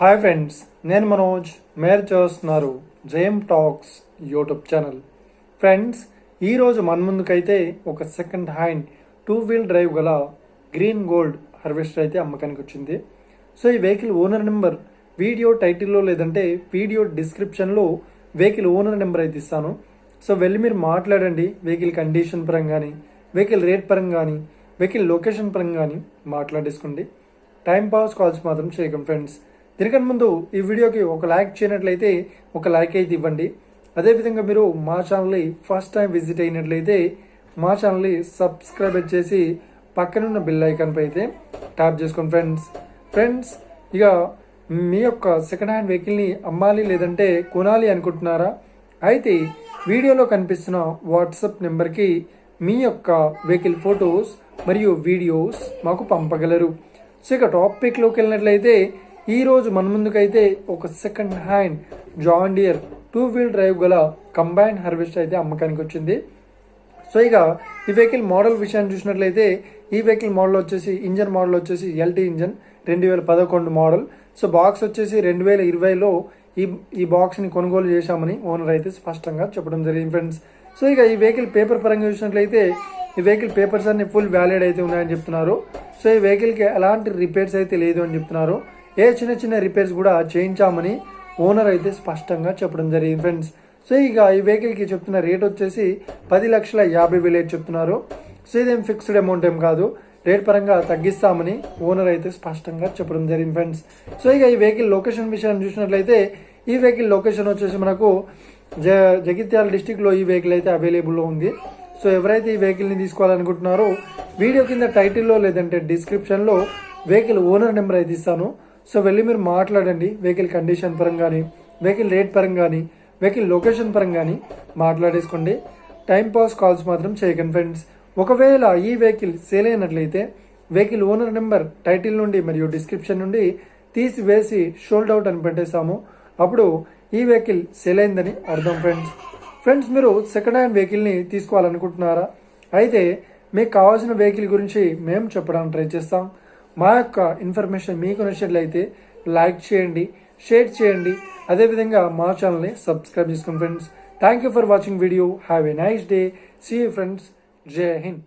Hi friends, నేను మనోజ్. మీరు చూస్తున్నారు JM talks YouTube channel. Friends, ఈరోజు మన ముందుకైతే ఒక సెకండ్ హ్యాండ్ 2-wheel డ్రైవ్ గల గ్రీన్ గోల్డ్ హార్వెస్టర్ అయితే అమ్మకానికి వచ్చింది. సో ఈ వెహికల్ ఓనర్ నెంబర్ వీడియో టైటిల్లో లేదంటే వీడియో డిస్క్రిప్షన్లో వెహికల్ ఓనర్ నెంబర్ అయితే ఇస్తాను. సో వెళ్ళి మీరు మాట్లాడండి. వెహికల్ కండిషన్ పరంగా కానీ, వెహికల్ రేట్ పరంగా కానీ, వెహికల్ లొకేషన్ పరంగా కానీ మాట్లాడేసుకోండి. టైం పాస్ కాల్స్ మాత్రం చేయకండి ఫ్రెండ్స్. దీనికన్నా ముందు ఈ వీడియోకి ఒక లైక్ చేయనట్లయితే ఒక లైక్ అయితే ఇవ్వండి. అదేవిధంగా మీరు మా ఛానల్ని ఫస్ట్ టైం విజిట్ అయినట్లయితే మా ఛానల్ని సబ్స్క్రైబ్ చేసి పక్కనున్న బెల్ ఐకాన్ పై అయితే ట్యాప్ చేసుకోండి ఫ్రెండ్స్. ఇక మీ యొక్క సెకండ్ హ్యాండ్ వెహికల్ని అమ్మాలి లేదంటే కొనాలి అనుకుంటున్నారా? అయితే వీడియోలో కనిపిస్తున్న వాట్సాప్ నెంబర్కి మీ యొక్క వెహికల్ ఫొటోస్ మరియు వీడియోస్ మాకు పంపగలరు. సో ఇక టాపిక్లోకి వెళ్ళినట్లయితే ఈరోజు మన ముందుకైతే ఒక second hand John Deere 2-wheel drive గల కంబైన్ హార్వెస్టర్ అయితే అమ్మకానికి వచ్చింది. సో ఇక ఈ వెహికల్ మోడల్ విషయాన్ని చూసినట్లయితే ఈ వెహికల్ మోడల్ వచ్చేసి ఇంజన్ మోడల్ వచ్చేసి LT engine 2011 model. So box వచ్చేసి 2020లో ఈ బాక్స్ని కొనుగోలు చేశామని ఓనర్ అయితే స్పష్టంగా చెప్పడం జరిగింది ఫ్రెండ్స్. సో ఇక ఈ వెహికల్ పేపర్ పరంగా చూసినట్లయితే ఈ వెహికల్ పేపర్స్ అన్ని ఫుల్ వ్యాలిడ్ అయితే ఉన్నాయని చెప్తున్నారు. సో ఈ వెహికల్కి ఎలాంటి రిపేర్స్ అయితే లేదు అని చెప్తున్నారు. ఏ చిన్న రిపేర్స్ కూడా చేయించామని ఓనర్ అయితే స్పష్టంగా చెప్పడం జరిగింది ఫ్రెండ్స్. సో ఇక ఈ వెహికల్కి చెప్తున్న రేట్ వచ్చేసి 10,50,000 చెప్తున్నారు. సో ఇదేం ఫిక్స్డ్ అమౌంట్ ఏం కాదు, రేట్ పరంగా తగ్గిస్తామని ఓనర్ అయితే స్పష్టంగా చెప్పడం జరిగింది ఫ్రెండ్స్. సో ఇక ఈ వెహికల్ లొకేషన్ విషయాన్ని చూసినట్లయితే ఈ వెహికల్ లొకేషన్ వచ్చేసి మనకు జగిత్యాల డిస్టిక్లో ఈ వెహికల్ అయితే అవైలబుల్లో ఉంది. సో ఎవరైతే ఈ వెహికల్ని తీసుకోవాలనుకుంటున్నారో వీడియో కింద టైటిల్లో లేదంటే డిస్క్రిప్షన్లో వెహికల్ ఓనర్ నెంబర్ అయితే ఇస్తాను. సో వెళ్ళి మీరు మాట్లాడండి. వెహికల్ కండిషన్ పరంగా కానీ, వెహికల్ రేట్ పరంగా కానీ, వెహికల్ లొకేషన్ పరంగా కానీ మాట్లాడేసుకోండి. టైం పాస్ కాల్స్ మాత్రం చేయకండి ఫ్రెండ్స్. ఒకవేళ ఈ వెహికల్ సేల్ అయినట్లయితే వెహికల్ ఓనర్ నెంబర్ టైటిల్ నుండి మరియు డిస్క్రిప్షన్ నుండి తీసివేసి షోల్డ్ అవుట్ అని పెట్టేస్తాము. అప్పుడు ఈ వెహికల్ సేల్ అయిందని అర్థం ఫ్రెండ్స్. మీరు సెకండ్ హ్యాండ్ వెహికల్ని తీసుకోవాలనుకుంటున్నారా? అయితే మీకు కావాల్సిన వెహికల్ గురించి మేము చెప్పడానికి ట్రై చేస్తాం. మా యొక్క ఇన్ఫర్మేషన్ మీకు నచ్చినట్లయితే లైక్ చేయండి, షేర్ చేయండి. అదేవిధంగా మా ఛానల్ని సబ్స్క్రైబ్ చేసుకోండి friends. Thank you for watching video. Have a nice day. See you friends. జై హింద్.